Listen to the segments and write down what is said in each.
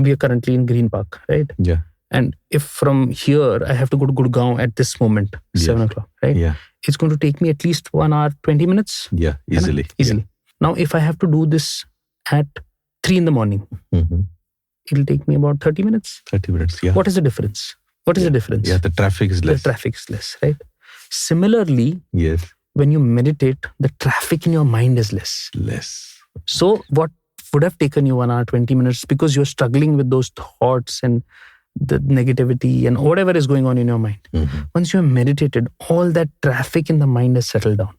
we are currently in Green Park, right? Yeah. And if from here I have to go to Gurgaon at this moment, 7 o'clock, right? Yeah. It's going to take me at least 1 hour, 20 minutes. Yeah. Easily. Easily. Now, if I have to do this at 3 in the morning, it'll take me about 30 minutes. 30 minutes. Yeah. What is the difference? What is the difference? Yeah. The traffic is less. The traffic is less, right? Similarly, Yes. when you meditate, the traffic in your mind is less. So what would have taken you 1 hour, 20 minutes because you're struggling with those thoughts and the negativity and whatever is going on in your mind. Once you have meditated, all that traffic in the mind has settled down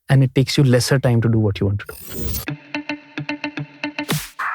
and it takes you lesser time to do what you want to do.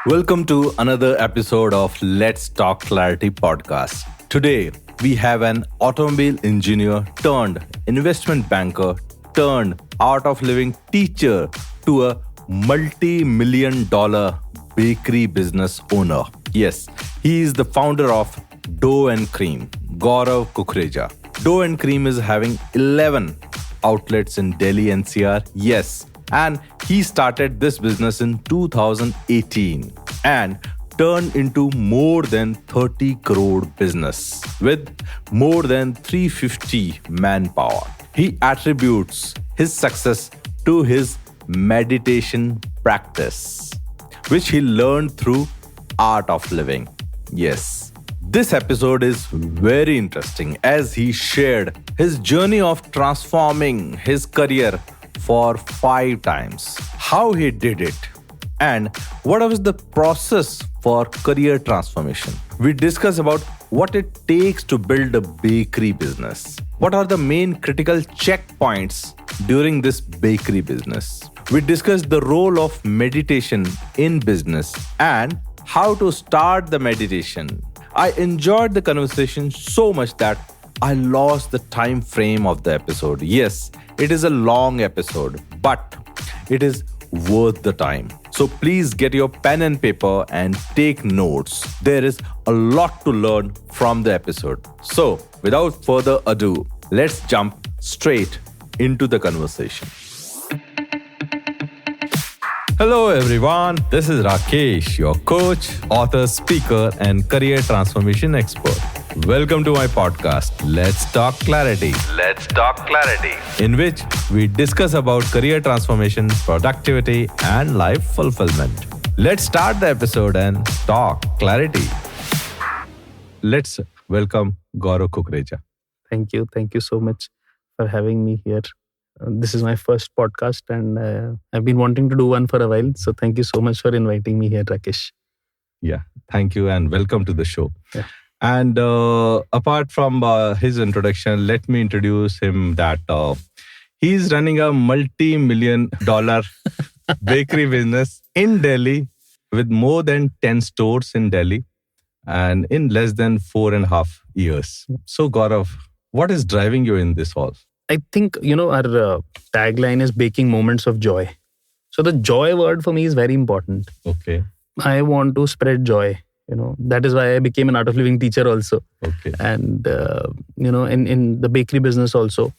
Welcome to another episode of Let's Talk Clarity podcast. Today, we have an automobile engineer turned investment banker turned art of living teacher to a multi-million-dollar bakery business owner. Yes, he is the founder of Dough and Cream, Gaurav Kukreja. Dough and Cream is having 11 outlets in Delhi NCR. Yes, and he started this business in 2018 and turned into more than 30 crore business with more than 350 manpower. He attributes his success to his meditation practice, which he learned through art of living. Yes. This episode is very interesting as he shared his journey of transforming his career for 5 times, how he did it, and what was the process for career transformation. We discuss about what it takes to build a bakery business. What are the main critical checkpoints during this bakery business? We discuss the role of meditation in business and how to start the meditation. I enjoyed the conversation so much that I lost the time frame of the episode. Yes, it is a long episode, but it is worth the time. So please get your pen and paper and take notes. There is a lot to learn from the episode. So without further ado, let's jump straight into the conversation. Hello everyone, this is Rakesh, your coach, author, speaker, and career transformation expert. Welcome to my podcast, Let's Talk Clarity. Let's Talk Clarity, in which we discuss about career transformation, productivity, and life fulfillment. Let's start the episode and talk clarity. Let's welcome Gaurav Kukreja. Thank you. Thank you so much for having me here. This is my first podcast and I've been wanting to do one for a while. So thank you so much for inviting me here, Rakesh. Yeah, thank you and welcome to the show. Yeah. And apart from his introduction, let me introduce him that he's running a multi-million-dollar bakery business in Delhi with more than 10 stores in Delhi and in less than 4.5 years. So Gaurav, what is driving you in this all? I think, our tagline is baking moments of joy. So the joy word for me is very important. Okay. I want to spread joy. That is why I became an art of living teacher also. Okay. And, in the bakery business also,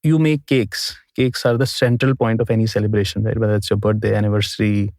you make cakes. Cakes are the central point of any celebration, right? Whether it's your birthday, anniversary,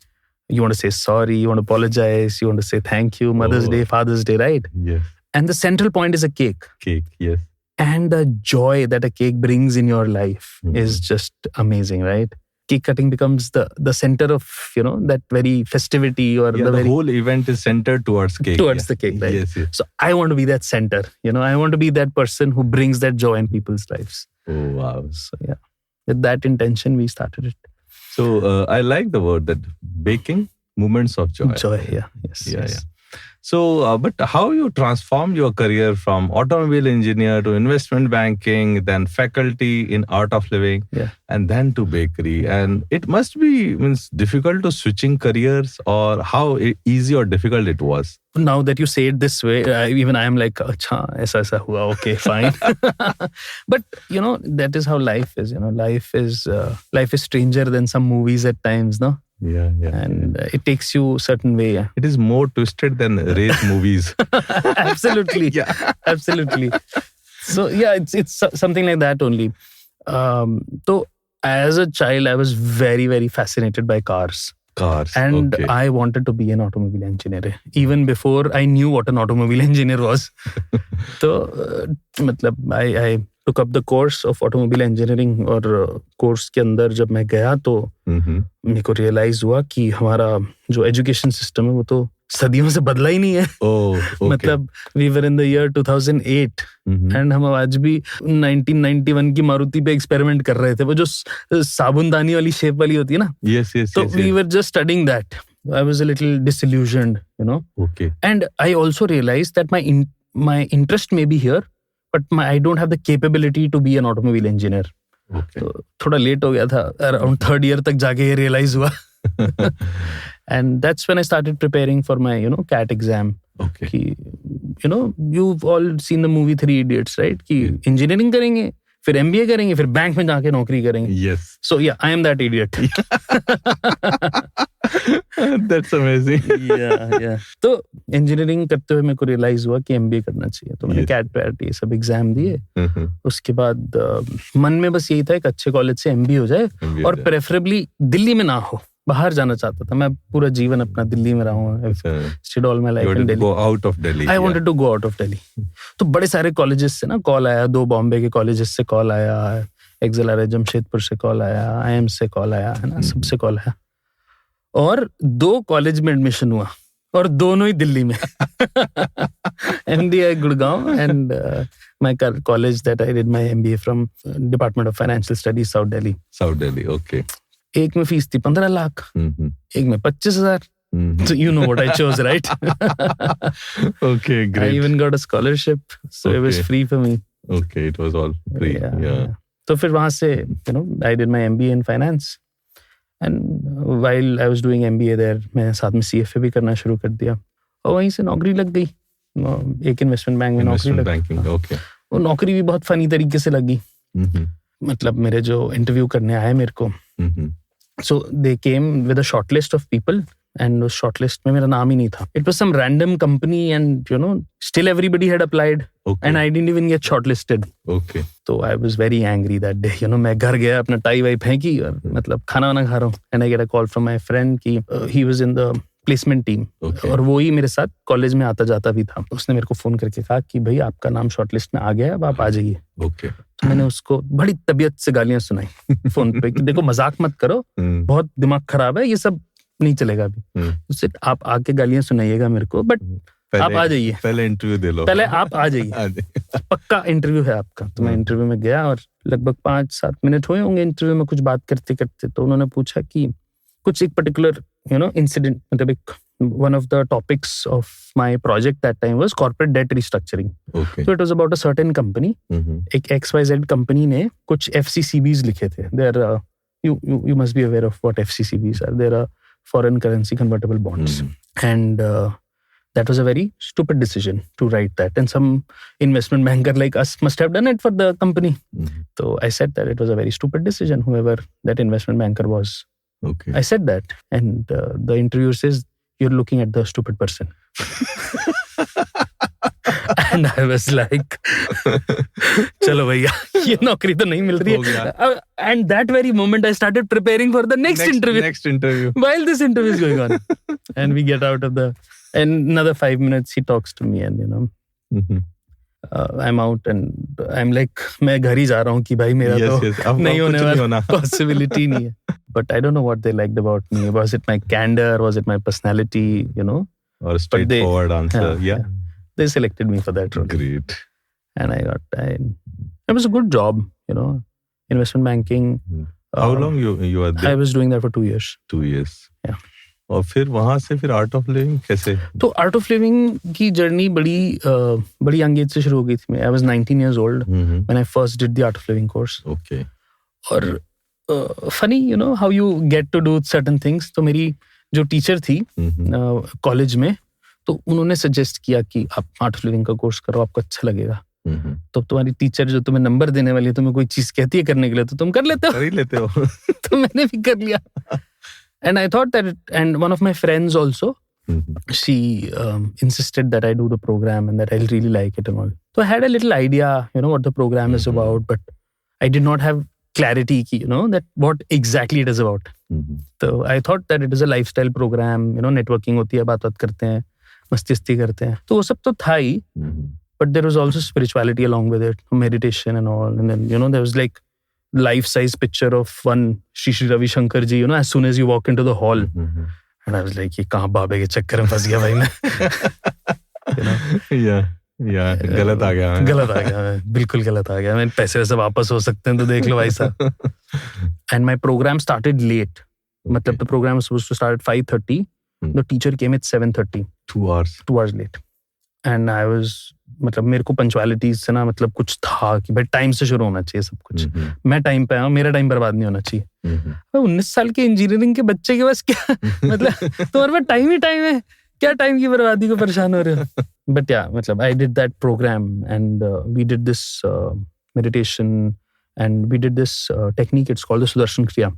you want to say sorry, you want to apologize, you want to say thank you, Mother's Day, Father's Day, right? Yes. And the central point is a cake. Cake, yes. And the joy that a cake brings in your life is just amazing, right? Cake cutting becomes the center of, that very festivity or the whole event is centered towards cake. Towards the cake, right? Yes, yes. So I want to be that center. I want to be that person who brings that joy in people's lives. Oh, wow. So yeah, with that intention, we started it. So I like the word that baking moments of joy. Joy, yeah. Yes. Yeah, yeah. So, but how you transformed your career from automobile engineer to investment banking, then faculty in art of living, and then to bakery. And it must be difficult to switching careers, or how easy or difficult it was. Now that you say it this way, even I am like, acha, aisa hua, okay, fine. But, that is how life is. Life is stranger than some movies at times, no? Yeah. And it takes you a certain way. Yeah. It is more twisted than race movies. Absolutely. Yeah. Absolutely. So yeah, it's something like that only. So as a child, I was very, very fascinated by cars. Cars. And Okay. I wanted to be an automobile engineer even before I knew what an automobile engineer was. So, I took up the course of automobile engineering और course के अंदर जब मैं गया तो मेरे को realize हुआ कि हमारा जो education system है वो तो सदियों से बदला ही नहीं है. मतलब we were in the year 2008 and हम आज भी 1991 की मारुति पे experiment कर रहे थे. वो जो साबुनदानी वाली shape वाली होती है ना. Yes. So we were just studying that. I was a little disillusioned, Okay. And I also realized that my interest may be here, but I don't have the capability to be an automobile engineer. Okay. So थोड़ा late हो गया था. Around third year तक जाके ये realize हुआ. And that's when I started preparing for my, CAT exam. Okay. कि, you've all seen the movie Three Idiots, right? कि engineering करेंगे, फिर MBA करेंगे, फिर बैंक में जाके नौकरी करेंगे. Yes. So yeah, I am that idiot. That's amazing. Yeah. तो engineering करते हुए मेरे को realize हुआ कि MBA करना चाहिए. तो मैंने CAT पैट ये सब एग्जाम दिए. उसके बाद मन में बस यही था एक अच्छे कॉलेज से MBA हो जाए और प्रेफरेबली दिल्ली में ना हो. बाहर जाना चाहता था. मैं पूरा जीवन अपना दिल्ली में रहा हूँ. Stayed all my life in Delhi. Go out of Delhi. I wanted to go out of Delhi. तो बड़े सारे कॉलेजेस से ना कॉल आया. 2 बॉम्बे के कॉलेजेस से कॉल आया. एक्सेलर जमशेदपुर से कॉल आया. IIM से कॉल आया, है ना, सबसे कॉल आया. और 2 कॉलेज में एडमिशन हुआ और दोनों ही दिल्ली में. MDI Gurgaon and my college that I did my MBA from Department of Financial Studies, South Delhi. South Delhi, okay. एक में फीस थी 15 लाख, एक में 25,000. So you know what I chose, right? Okay, great. I even got a scholarship, so it was free for me. Okay, it was all free. Yeah. तो फिर वहाँ से, I did my MBA in finance. And while I was doing MBA there, मैं साथ में CFA भी करना शुरू कर दिया. और वहीं से नौकरी लग गई. एक इन्वेस्टमेंट बैंक में नौकरी लग गई. Okay. वो नौकरी भी बहुत फनी तरीके से लगी. मतलब मेरे जो इंटरव्यू करने आए मेरे को, so they came with a short list of people and उस short list में मेरा नाम ही नहीं था. It was some random company and still everybody had applied. Okay. And I didn't even get shortlisted. Okay. So I was very angry that day. मैं घर गया, अपना टाई वाई फेंकी और मतलब खाना वाना खा रहा हूँ. And I get a call from my friend कि he was in the placement team. Okay. और वो ही मेरे साथ कॉलेज में आता जाता भी था. उसने मेरे को फोन करके कहा कि भाई आपका नाम शॉर्टलिस्ट में आ गया है, अब आप आ जाइए. Okay. तो मैंने उसको बड़ी तबीयत से गालियां सुनाई फोन पे कि देखो मजाक मत करो, बहुत दिमाग खराब है, ये सब नहीं चलेगा अभी. उससे आप आके गालियां सुनाइएगा मेरे को, बट आप आ जाइए. पहले इंटरव्यू दे लो. पहले आप आ जाइए. पक्का इंटरव्यू है आपका. तो मैं इंटरव्यू में गया और लगभग 5-7 मिनट हुए होंगे इंटरव्यू में कुछ बात करते करते. तो उन्होंने पूछा कि कुछ एक पर्टिकुलर इंसिडेंट, मतलब एक one of the topics of my project that time was corporate debt restructuring. Okay. So it was about a certain company. एक XYZ company ने कुछ FCCBs लिखे थे. They're you must be aware of what FCCBs are. They're foreign currency convertible bonds. And that was a very stupid decision to write that. And some investment banker like us must have done it for the company. So I said that it was a very stupid decision, whoever that investment banker was. Okay. I said that. And the interviewer says, you're looking at the stupid person. And I was like, चलो भैया, ये नौकरी तो नहीं मिल रही है. And that very moment I started preparing for the next interview. Next interview. While this interview is going on. And we get out of and another 5 minutes he talks to me and I'm out and I'm like, मैं घर ही जा रहा हूँ कि भाई मेरा तो नहीं होने वाला, possibility नहीं है. But I don't know what they liked about me. Was it my candor? Was it my personality? Or straightforward answer. Yeah. They selected me for that role. Great. And it was a good job, investment banking. How long you were there? I was doing that for 2 years. 2 years. Yeah. और फिर वहाँ से फिर art of living कैसे? तो art of living की journey बड़ी young age से शुरू हो गई थी. I was 19 years old when I first did the art of living course. Okay. और funny, how you get to do certain things. तो मेरी जो टीचर थी कॉलेज में, तो उन्होंने सजेस्ट किया कि आप आर्ट ऑफ लिविंग का कोर्स करो, आपको अच्छा लगेगा. तो तुम्हारी टीचर जो तुम्हें नंबर देने वाली है, तुम्हें कोई चीज कहती है करने के लिए, तो तुम कर लेते हो. तो मैंने भी कर लिया. And I thought that, and one of my friends also, she insisted that I do the program and that I really like it and all. So I had a little idea, what the program is about, but I did not have clarity ki, that what exactly it is about. So I thought that it is a lifestyle program, networking hoti hai, baat karte hain, masti karte hain. तो वो सब तो था ही, but there was also spirituality along with it, meditation and all. And then, there was like life-size picture of one Shri Ravi Shankar ji, as soon as you walk into the hall. And I was like, ये कहाँ बाबे के चक्कर में फंस गया भाई मैं. गलत आ गया मैं, बिल्कुल गलत आ गया. मैं पैसे वैसे वापस हो सकते हैं तो देख लो भाई साहब. And my program started late. मतलब the program was supposed to start at 5:30. The teacher came at 7:30. 2 hours late. And I was, मतलब मेरे को पंचुअलिटी से ना मतलब कुछ था कि भाई टाइम से शुरू होना चाहिए सब कुछ. मैं टाइम पे आया, मेरा टाइम बर्बाद नहीं होना चाहिए. 19 साल के इंजीनियरिंग के बच्चे के पास क्या मतलब तुम्हारे पास टाइम ही टाइम है, क्या टाइम की बर्बादी को परेशान हो रहे हो. But yeah, मतलब I did that program and we did this meditation and we did this technique. It's called the Sudarshan Kriya.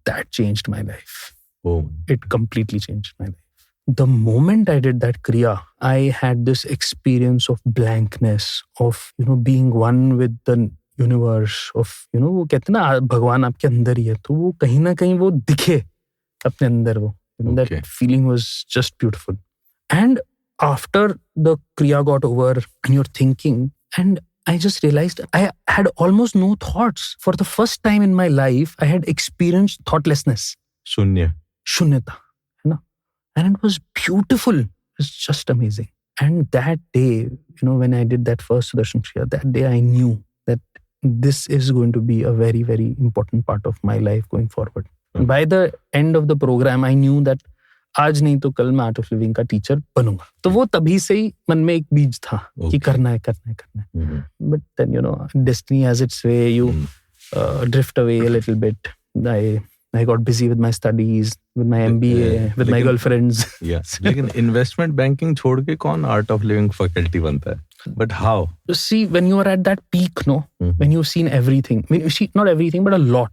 That changed my life. Oh. It completely changed my life. The moment I did that Kriya, I had this experience of blankness, of, being one with the universe, of, वो कहते हैं ना भगवान आपके अंदर ही है, तो वो कहीं ना कहीं वो दिखे अपने अंदर वो. That feeling was just beautiful. And after the Kriya got over and you're thinking, and I just realized I had almost no thoughts. For the first time in my life, I had experienced thoughtlessness. Shunyata. And it was beautiful. It was just amazing. And that day, when I did that first Sudarshan Kriya, that day I knew that this is going to be a very, very important part of my life going forward. By the end of the program, I knew that आज नहीं तो कल मैं art of living का teacher बनूंगा. तो वो तभी से ही मन में एक बीज था कि करना है. But then, destiny has its way. You drift away a little bit. I got busy with my studies, with my MBA, with my girlfriends. लेकिन investment banking छोड़ के कौन art of living faculty बनता है? But how? See, when you are at that peak, when you've seen everything, not everything, but a lot.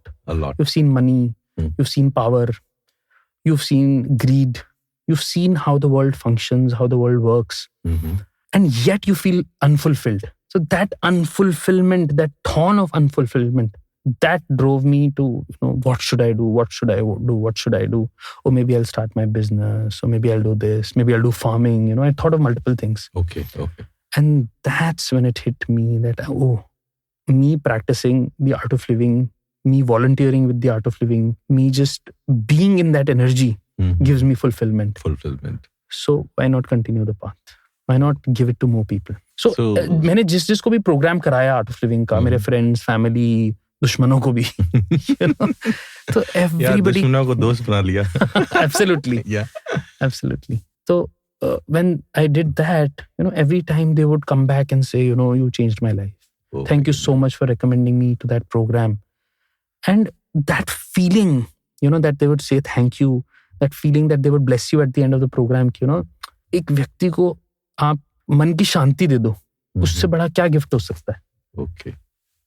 You've seen money, you've seen power, you've seen greed, you've seen how the world functions, how the world works, and yet you feel unfulfilled. So that unfulfillment, that thorn of unfulfillment, that drove me to, what should I do? What should I do? What should I do? Or maybe I'll start my business, or maybe I'll do this, maybe I'll do farming. I thought of multiple things. Okay. And that's when it hit me that, me practicing the art of living, me volunteering with the art of living, me just being in that energy gives me fulfillment. So why not continue the path? Why not give it to more people? So मैंने जिसको भी programme कराया art of living का, मेरे friends, family, दुश्मनों को भी, तो everybody दुश्मनों को दोस्त बना लिया. Absolutely. So when I did that, every time they would come back and say, you changed my life. Thank you so much for recommending me to that program. And that feeling, that they would say thank you, that feeling that they would bless you at the end of the program, एक व्यक्ति को आप मन की शांति दे दो, उससे बड़ा क्या गिफ्ट हो सकता है? Okay.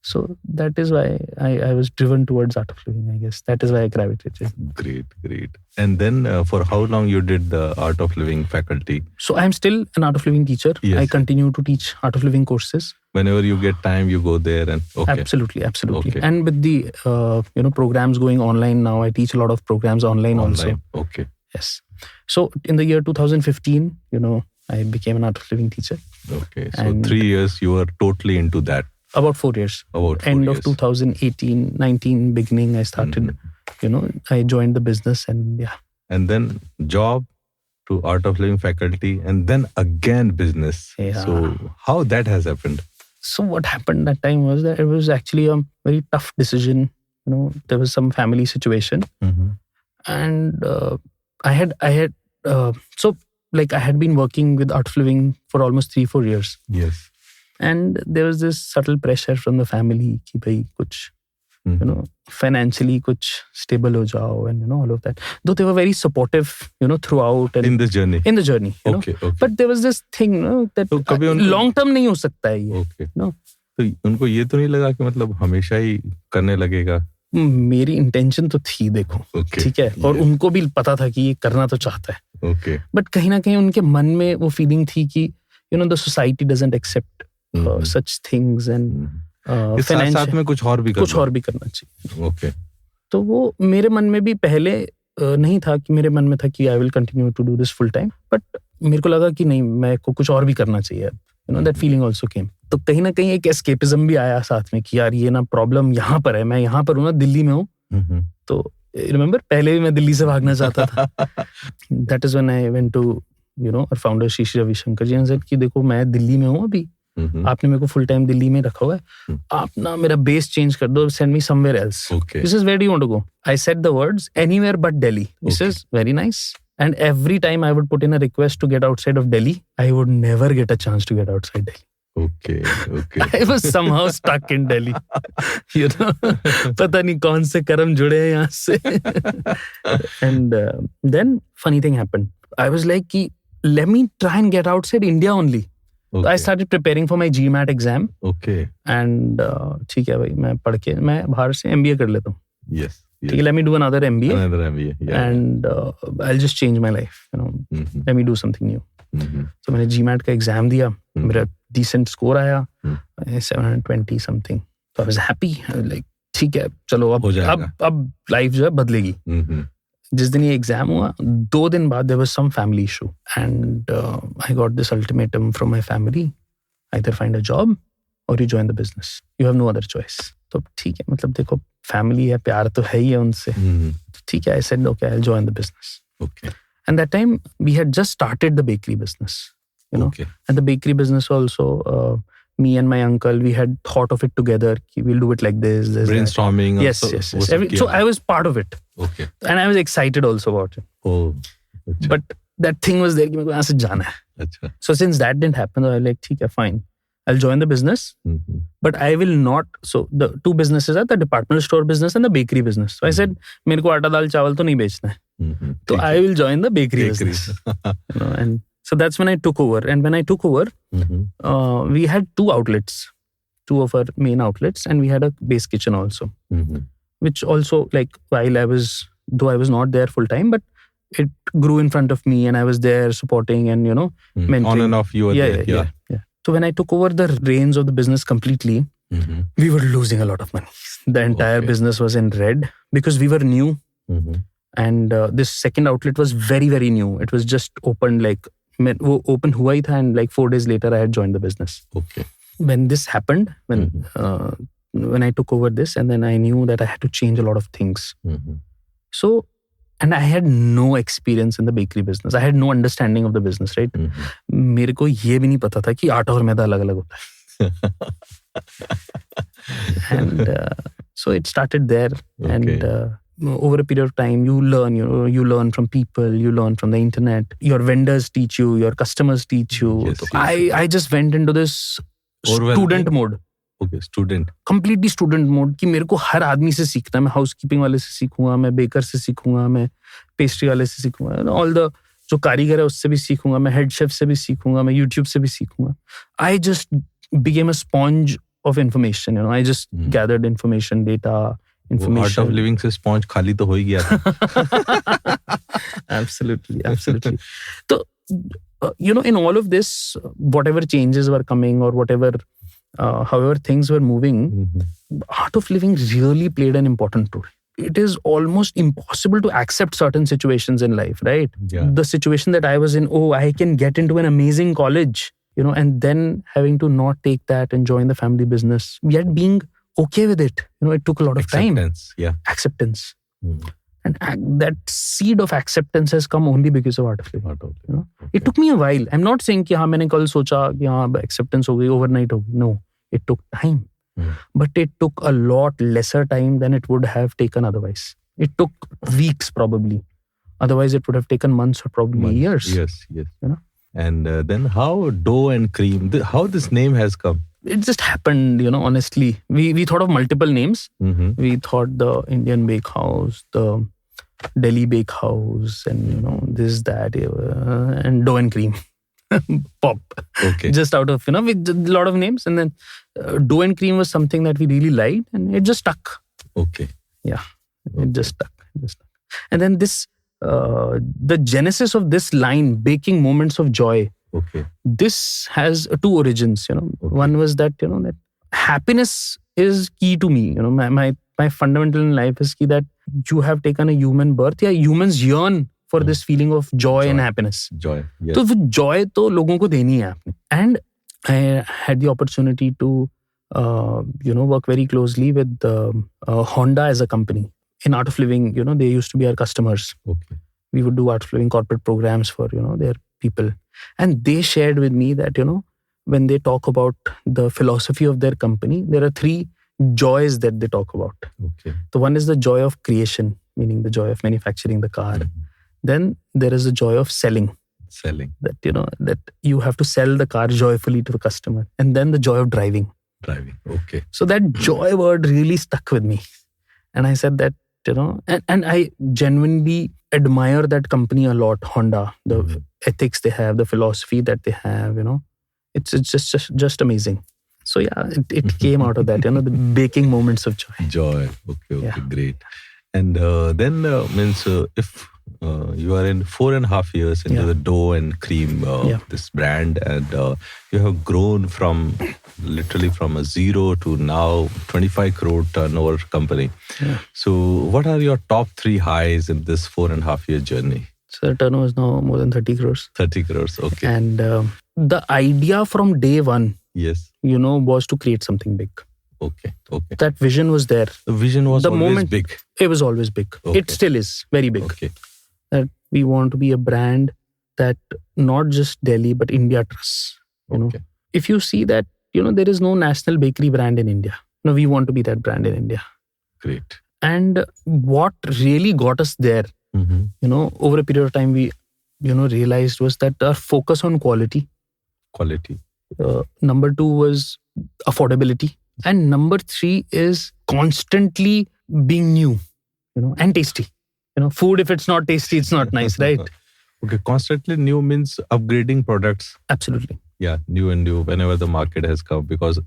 So that is why I was driven towards art of living, I guess. That is why I gravitated. Great. And then for how long you did the art of living faculty? So I'm still an art of living teacher. Yes. I continue to teach art of living courses. Whenever you get time, you go there and okay. Absolutely. Okay. And with the programs going online now, I teach a lot of programs online also. Okay. Yes. So in the year 2015, I became an art of living teacher. Okay. So 3 years you were totally into that. About 4 years. End of 2018, 19 beginning, I started, I joined the business and yeah. And then job to art of living faculty and then again business. Yeah. So how that has happened? So what happened that time was that it was actually a very tough decision. There was some family situation and I had been working with art of living for almost 3-4 years. Yes. And there was this subtle pressure from the family कि भाई कुछ financially कुछ stable हो जाओ and all of that. Though they were very supportive throughout and in the journey. Okay. But there was this thing that long term नहीं हो सकता है ये. Okay. तो उनको ये तो नहीं लगा कि मतलब हमेशा ही करने लगेगा? मेरी इंटेंशन तो थी देखो, ठीक है, और उनको भी पता था कि ये करना तो चाहता है. Okay. बट कहीं ना कहीं उनके मन में वो फीलिंग थी कि the society doesn't accept such things and इस साथ में कुछ और भी करना चाहिए. ओके. तो वो मेरे मन में भी पहले नहीं था कि मेरे मन में था कि I will continue to do this full time, but मेरे को लगा कि नहीं, मैं को कुछ और भी करना चाहिए. That feeling also came. तो कहीं ना कहीं एक एस्केपिज्म भी आया साथ में कि यार ये ना प्रॉब्लम यहाँ पर है, मैं यहाँ पर हूँ ना, दिल्ली में हूँ. तो रिमेम्बर पहले भी मैं दिल्ली से भागना चाहता था. That is when I went to our founder Sri Sri Ravi Shankar ji and said कि देखो मैं दिल्ली में हूँ अभी, आपने मेरे को फुल टाइम दिल्ली में रखा हुआ है, आप ना मेरा बेस चेंज कर दो, send me somewhere else. This is where do you want to go? I said the words anywhere but Delhi. This is very nice. And every time I would put in a request to get outside of Delhi, I would never get a chance to get outside Delhi. Okay. I was somehow stuck in Delhi. पता नहीं कौन से कर्म जुड़े हैं यहाँ से. And then funny thing happened. I was like कि let me try and get outside India only. Okay. I started preparing for my GMAT exam. Okay. And ठीक है भाई, मैं पढ़ के मैं बाहर से MBA कर लेता हूँ. Yes. ठीक है, let me do another MBA. Yeah. And I'll just change my life. Let me do something new. So मैंने GMAT का एग्जाम दिया, मेरा decent score आया, 720 something. So I was happy. I was like, ठीक है, चलो अब लाइफ जो है बदलेगी. जिस दिन ये एग्जाम हुआ, 2 दिन बाद there was some family issue, and I got this ultimatum from my family: either find a job or you join the business. You have no other choice. तो ठीक है, मतलब देखो फैमिली है, प्यार तो है ही है उनसे. ठीक है, I said okay, I'll join the business. Okay. And that time we had just started the bakery business, Okay. And the bakery business also, me and my uncle, we had thought of it together. We'll do it like this. Brainstorming. Yes. So I was part of it. Okay. And I was excited also about it. Oh. Achha. But that thing was there कि मेरे को यहाँ से जाना है. Achha. So since that didn't happen, I was like, ठीक है, fine. I'll join the business, but I will not. So the 2 businesses are the department store business and the bakery business. So I said, मेरे को आटा दाल चावल तो नहीं बेचना है. So I will join the bakery business. And so that's when I took over. And when I took over, we had 2 outlets, 2 of our main outlets, and we had a base kitchen also, which also, like, while though I was not there full time, but it grew in front of me, and I was there supporting and mentoring. On and off, you were there. Yeah. So when I took over the reins of the business completely, we were losing a lot of money. The entire business was in red because we were new. And this second outlet was very, very new. It was just opened, like, वो open हुआ ही था, and like 4 days later I had joined the business. Okay. When this happened, when I took over this, and then I knew that I had to change a lot of things. So, and I had no experience in the bakery business. I had no understanding of the business, right? मेरे को ये भी नहीं पता था कि आटा और मैदा अलग अलग होता है. And so it started there. Okay. And over a period of time, you learn from people, you learn from the internet. Your vendors teach you, your customers teach you. Yes, so I just went into this student mode. Okay, student. Completely student mode कि मेरे को हर आदमी से सीखना है. मैं housekeeping वाले से सीखूंगा, मैं बेकर से सीखूंगा, मैं पेस्ट्री वाले से सीखूंगा, ऑल द जो कारीगर है उससे भी सीखूंगा, मैं हेड शेफ से भी सीखूंगा, मैं यूट्यूब से भी सीखूंगा. I just became a sponge of information. I just gathered information, data, information. Art of living से sponge खाली तो हो ही गया था. Absolutely. So, in all of this, whatever changes were coming or whatever, however things were moving, art of living really played an important role. It is almost impossible to accept certain situations in life, right? Yeah. The situation that I was in, I can get into an amazing college, and then having to not take that and join the family business, yet being okay with it. It took a lot of time. Acceptance. And that seed of acceptance has come only because of art of living. Okay. It took me a while. I'm not saying कि हाँ मैंने कल सोचा कि हाँ acceptance हो गई, overnight हो गई. No, it took time. But it took a lot lesser time than it would have taken otherwise. It took weeks probably. Otherwise, it would have taken months or probably years. Yes. And then how Dough and Cream, how this name has come? It just happened, honestly. We thought of multiple names. We thought the Indian Bake House, the Delhi Bake House, and this, that, and Dough and Cream. Pop. Okay. Just out of, with a lot of names. And then Dough and Cream was something that we really liked, and it just stuck. Okay. Yeah. It just stuck. And then this, the genesis of this line, Baking Moments of Joy. Okay. This has 2 origins, One was that, that happiness is key to me. My fundamental in life is key that you have taken a human birth. Yeah, humans yearn for this feeling of joy and happiness. Joy. Yes. So वो joy तो लोगों को देनी है आपने. And I had the opportunity to work very closely with Honda as a company. In Art of Living, they used to be our customers. Okay. We would do Art of Living corporate programs for, their people. And they shared with me that, when they talk about the philosophy of their company, there are 3 joys that they talk about. Okay. The one is the joy of creation, meaning the joy of manufacturing the car. Then there is the joy of selling. That, that you have to sell the car joyfully to the customer. And then the joy of driving. Okay. So that joy word really stuck with me. And I said that, and I genuinely admire that company a lot, Honda, the ethics they have, the philosophy that they have, it's just amazing. So yeah, it came out of that, the baking moments of joy. Okay, yeah. Great. And then if you are in 4.5 years into the dough and cream, this brand, and you have grown from literally from a 0 to now 25 crore turnover company. Yeah. So what are your top 3 highs in this 4.5 year journey? So the turnover is now more than 30 crores. 30 crores, okay. And the idea from day one, was to create something big. Okay. That vision was there. The vision was always big. It was always big. Okay. It still is very big. Okay. That we want to be a brand that not just Delhi but India trusts. Okay. If you see that, there is no national bakery brand in India. We want to be that brand in India. Great. And what really got us there, over a period of time, we, realized was that our focus on quality. Number 2 was affordability. And number 3 is constantly being new, and tasty. Food, if it's not tasty, it's not nice, right? Okay, constantly new means upgrading products. Absolutely. Yeah, new and new whenever the market has come, because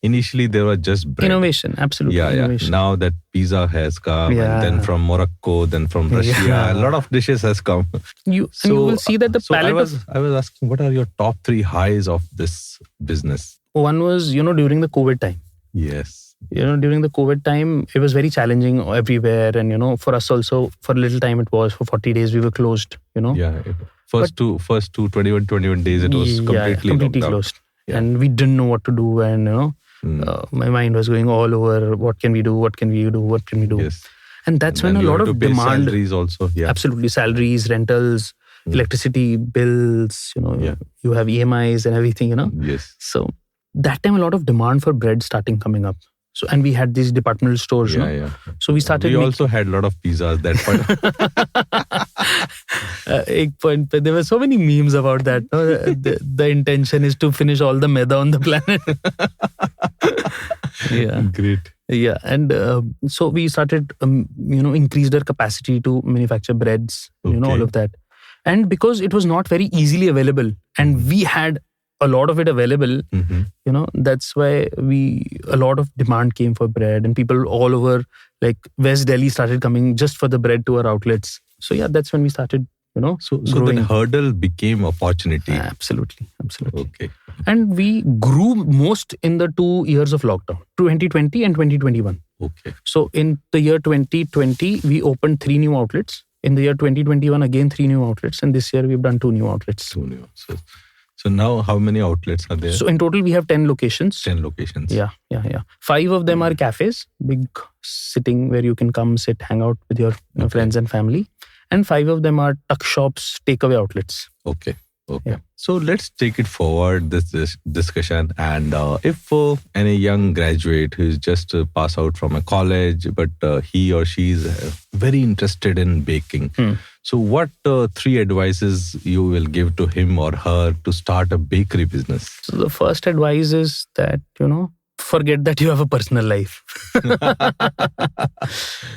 initially there was just bread. Innovation, absolutely. Yeah. Innovation. Now that pizza has come, and then from Morocco, then from Russia, a lot of dishes has come. You will see that the palette. I was asking, what are your top 3 highs of this business? One was, during the COVID time. Yes. During the COVID time, it was very challenging everywhere. And, for us also, for a little time it was, for 40 days we were closed, Yeah. First two 21 days, it was completely closed. Yeah. And we didn't know what to do. And, my mind was going all over. What can we do? What can we do? Yes. And that's when a lot of demand. Salaries also. Yeah. Absolutely. Salaries, rentals, electricity bills, you have EMIs and everything, Yes. So that time a lot of demand for bread coming up. So, and we had these departmental stores. Yeah. So we started. We also had a lot of pizzas that point. There were so many memes about that. The intention is to finish all the maida on the planet. Yeah. Great. Yeah. And so we started, increased our capacity to manufacture breads, all of that. And because it was not very easily available and we had a lot of it available, that's why a lot of demand came for bread, and people all over like West Delhi started coming just for the bread to our outlets. So yeah, that's when we started, So the hurdle became opportunity. Absolutely. Okay. And we grew most in the 2 years of lockdown, 2020 and 2021. Okay. So in the year 2020, we opened 3 new outlets. In the year 2021, again 3 new outlets. And this year we've done 2 new outlets. 2 new. So now how many outlets are there? So in total, we have 10 locations. 10 locations. Yeah. 5 of them are cafes, big sitting where you can come sit, hang out with your friends and family. And 5 of them are tuck shops, takeaway outlets. Okay. Yeah. So let's take it forward, this discussion. And if any young graduate who is just pass out from a college, but he or she is very interested in baking. So what 3 advices you will give to him or her to start a bakery business? So the first advice is that, forget that you have a personal life.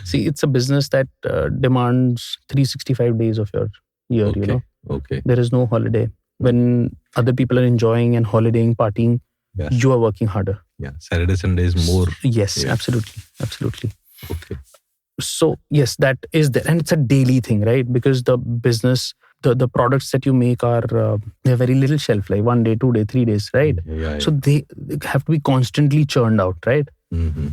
See, it's a business that demands 365 days of your year, Okay. There is no holiday. When other people are enjoying and holidaying, partying, you are working harder. Yeah, Saturday, Sunday is more. Yes, absolutely. Okay. So yes, that is there. And it's a daily thing, right? Because the business, the products that you make are, they have very little shelf life, 1 day, 2 day, 3 days, right? Yeah. So they have to be constantly churned out, right?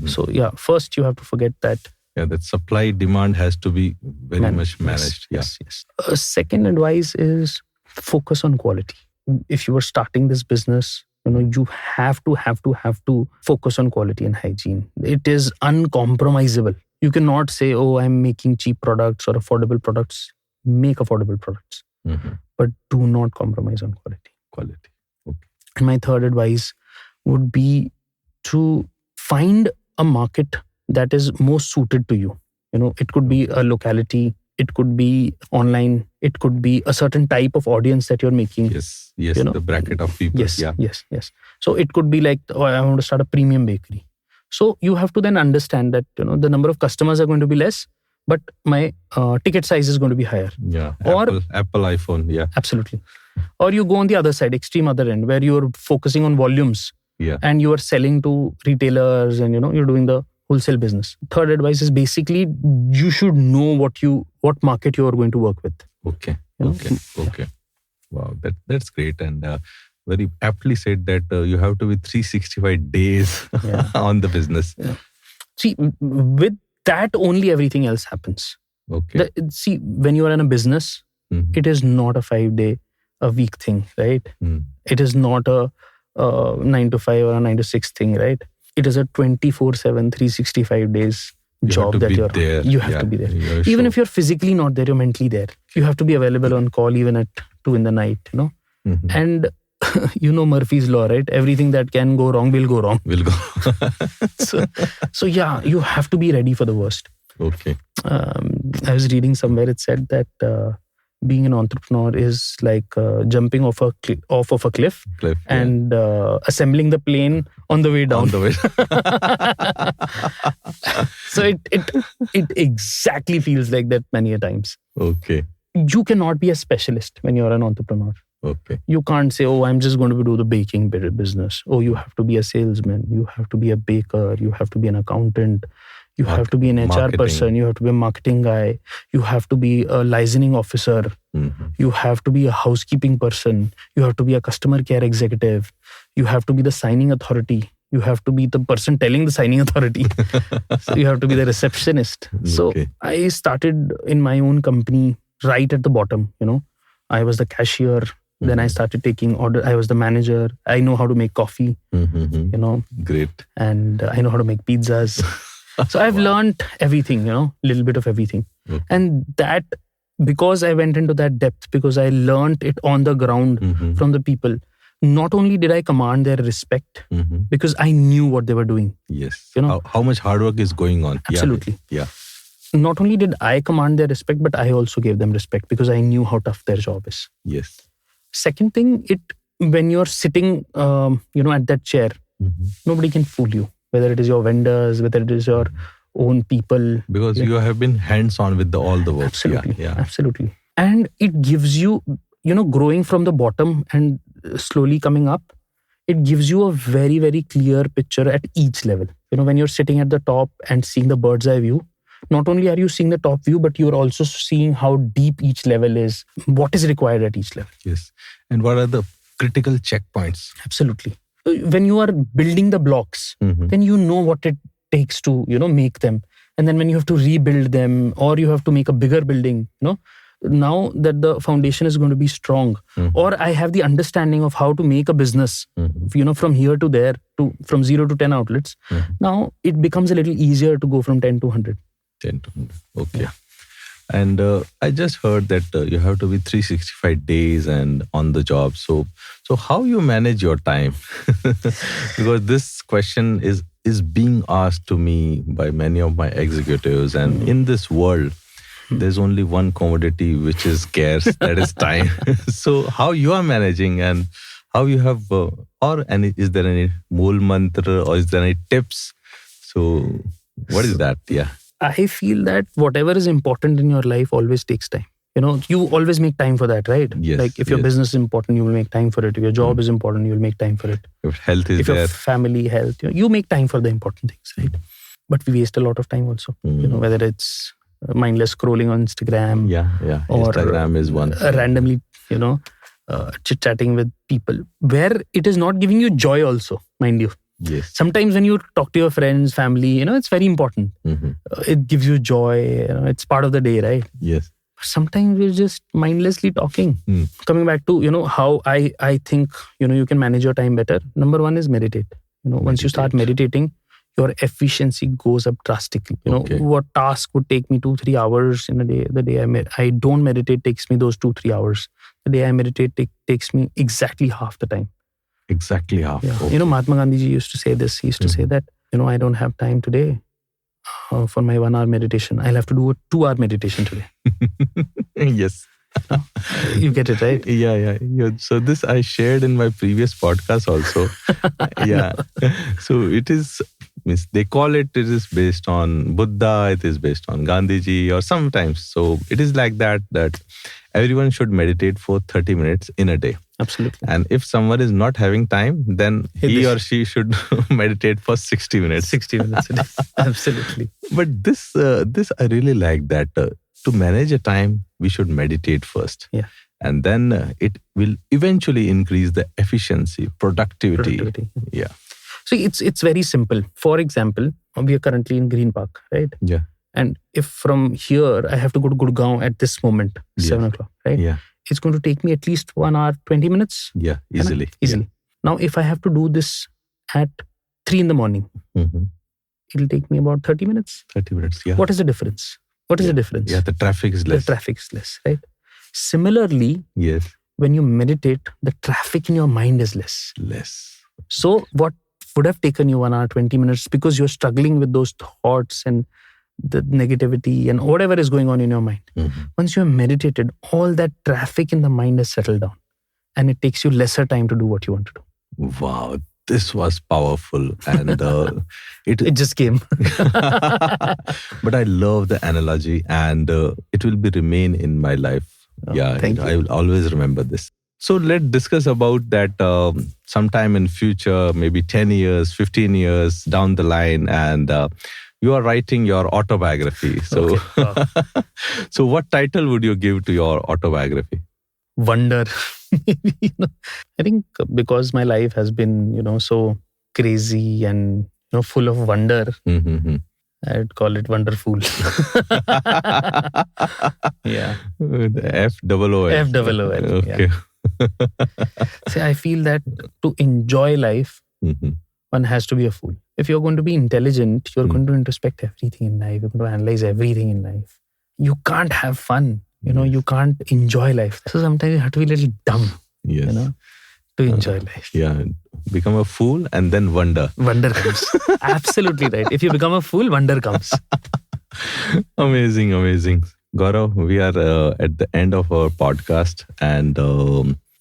So yeah, first you have to forget that. Yeah, that supply demand has to be very much managed. Yes. Second advice is focus on quality. If you are starting this business, you have to focus on quality and hygiene. It is uncompromisable. You cannot say, oh, I'm making cheap products or affordable products. Make affordable products, but do not compromise on quality. Okay. And my third advice would be to find a market that is most suited to you. It could be a locality, it could be online, it could be a certain type of audience that you're making. Yes, the bracket of people. Yes. So it could be like, oh, I want to start a premium bakery. So you have to then understand that, the number of customers are going to be less, but my ticket size is going to be higher. Yeah, or Apple iPhone, yeah. Absolutely. Or you go on the other side, extreme other end, where you're focusing on volumes. Yeah. And you are selling to retailers and, you're doing the wholesale business. Third advice is basically you should know what market you are going to work with. Okay. Wow, that's great. And very aptly said that you have to be 365 days on the business. Yeah. See, with that only everything else happens. Okay. See, when you are in a business, it is not a 5-day-a-week thing, right? It is not a 9 to 5 or a 9 to 6 thing, right? It is a 24/7, 365 days job that you have to be there. Even if you're physically not there, you're mentally there. You have to be available on call even at 2 in the night, And Murphy's Law, right? Everything that can go wrong will go wrong. So yeah, you have to be ready for the worst. Okay. I was reading somewhere, it said that being an entrepreneur is like jumping off of a cliff and assembling the plane on the way down. So it exactly feels like that many a times. Okay. You cannot be a specialist when you're an entrepreneur. Okay. You can't say, oh, I'm just going to do the baking business. Oh, you have to be a salesman. You have to be a baker. You have to be an accountant. You have to be an HR person. You have to be a marketing guy. You have to be a licensing officer. You have to be a housekeeping person. You have to be a customer care executive. You have to be the signing authority. You have to be the person telling the signing authority. So you have to be the receptionist. So I started in my own company right at the bottom. I was the cashier. Then I started taking order. I was the manager. I know how to make coffee. Great. And I know how to make pizzas. So I've learned everything, little bit of everything. Okay. And that, because I went into that depth, because I learned it on the ground from the people, not only did I command their respect, because I knew what they were doing. Yes. How much hard work is going on. Absolutely. Yeah. Not only did I command their respect, but I also gave them respect because I knew how tough their job is. Yes. Second thing, when you're sitting, at that chair, nobody can fool you. Whether it is your vendors, whether it is your own people. Because you have been hands-on with all the work. Absolutely. Absolutely. And it gives you, growing from the bottom and slowly coming up, it gives you a very, very clear picture at each level. When you're sitting at the top and seeing the bird's eye view, not only are you seeing the top view, but you're also seeing how deep each level is, what is required at each level. Yes. And what are the critical checkpoints? Absolutely. When you are building the blocks, then you know what it takes to, make them. And then when you have to rebuild them or you have to make a bigger building, now that the foundation is going to be strong, or I have the understanding of how to make a business, from here to there, from 0 to 10 outlets, now it becomes a little easier to go from 10 to 100. 10 to 100. Okay. Yeah. And I just heard that you have to be 365 days and on the job. So how you manage your time? Because this question is being asked to me by many of my executives. And in this world, there's only one commodity which is scarce, that is time. So how you are managing and how you have, is there any mool mantra or is there any tips? So what is that? Yeah. I feel that whatever is important in your life always takes time. You always make time for that, right? Yes, like if your business is important, you will make time for it. If your job is important, you will make time for it. If health is if your family health, you make time for the important things, right? But we waste a lot of time also. Whether it's mindless scrolling on Instagram. Yeah. Or Instagram is one. Randomly, chit-chatting with people where it is not giving you joy also, mind you. Yes. Sometimes when you talk to your friends, family, it's very important. It gives you joy. It's part of the day, right? Yes. Sometimes we're just mindlessly talking. Coming back to, how I think, you can manage your time better. Number one is meditate. Once you start meditating, your efficiency goes up drastically. What task would take me 2-3 hours in a day, the day I don't meditate takes me those 2-3 hours. The day I meditate takes me exactly half the time. Exactly half. Yeah. Okay. Mahatma Gandhi ji used to say this. He used to say that, I don't have time today for my 1 hour meditation. I'll have to do a 2-hour meditation today. Yes. You get it, right? Yeah. So this I shared in my previous podcast also. Yeah. So it is, they call it is based on Buddha, it is based on Gandhiji or sometimes. So it is like that everyone should meditate for 30 minutes in a day. Absolutely. And if someone is not having time, then he or she should meditate for 60 minutes. 60 minutes a day. Absolutely. But this I really like that. To manage a time, we should meditate first. Yeah. And then it will eventually increase the efficiency, productivity. Yeah. So it's very simple. For example, we are currently in Green Park, right? Yeah. And if from here I have to go to Gurgaon at this moment, 7 o'clock, right? Yeah. It's going to take me at least 1 hour, 20 minutes. Yeah, easily. Easily. Now, if I have to do this at 3 in the morning, it'll take me about 30 minutes. 30 minutes, yeah. What is the difference? What is the difference? Yeah, the traffic is less. The traffic is less, right? Similarly, Yes. when you meditate, the traffic in your mind is less. So what would have taken you 1 hour, 20 minutes because you're struggling with those thoughts and the negativity and whatever is going on in your mind. Once you have meditated, all that traffic in the mind has settled down and it takes you lesser time to do what you want to do. Wow, this was powerful. And it just came. But I love the analogy and it will be remain in my life. Thank you. I will always remember this. So let's discuss about that sometime in future, maybe 10 years, 15 years down the line, and you are writing your autobiography. So, so what title would you give to your autobiography? Wonder. Maybe, I think because my life has been, so crazy and full of wonder, I'd call it Wonderful. Yeah. The F-O-O-L. F-O-O-L. Okay. Yeah. See, I feel that to enjoy life, one has to be a fool. If you're going to be intelligent, you're going to introspect everything in life. You're going to analyze everything in life. You can't have fun. You can't enjoy life. So sometimes you have to be a little dumb, Yes. To enjoy life. Yeah. Become a fool and then wonder. Wonder comes. Absolutely right. If you become a fool, wonder comes. Amazing. Gaurav, we are at the end of our podcast. And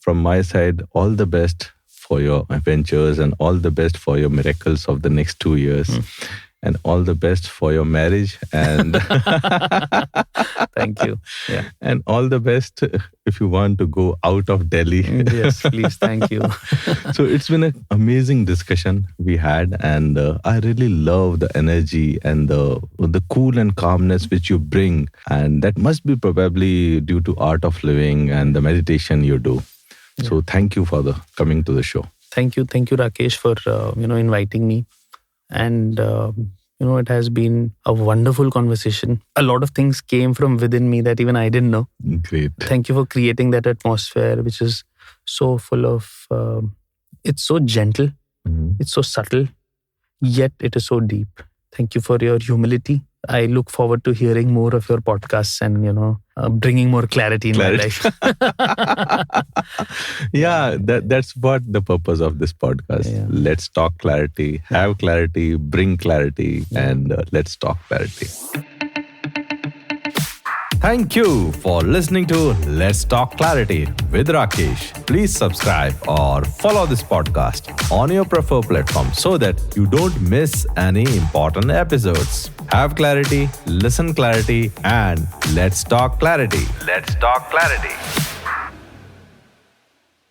from my side, all the best for your adventures and all the best for your miracles of the next 2 years. And all the best for your marriage. And Thank you. Yeah. And all the best if you want to go out of Delhi. Yes, please. Thank you. So it's been an amazing discussion we had. And I really love the energy and the cool and calmness which you bring. And that must be probably due to art of living and the meditation you do. Yeah. So thank you for coming to the show. Thank you, Rakesh, for inviting me. And, it has been a wonderful conversation. A lot of things came from within me that even I didn't know. Great. Thank you for creating that atmosphere, which is so full of, it's so gentle, it's so subtle, yet it is so deep. Thank you for your humility. I look forward to hearing more of your podcasts and, bringing more clarity in my life. Yeah, that's what the purpose of this podcast. Yeah. Let's talk clarity, have clarity, bring clarity, and let's talk clarity. Thank you for listening to Let's Talk Clarity with Rakesh. Please subscribe or follow this podcast on your preferred platform so that you don't miss any important episodes. Have clarity, listen clarity, and let's talk clarity. Let's talk clarity.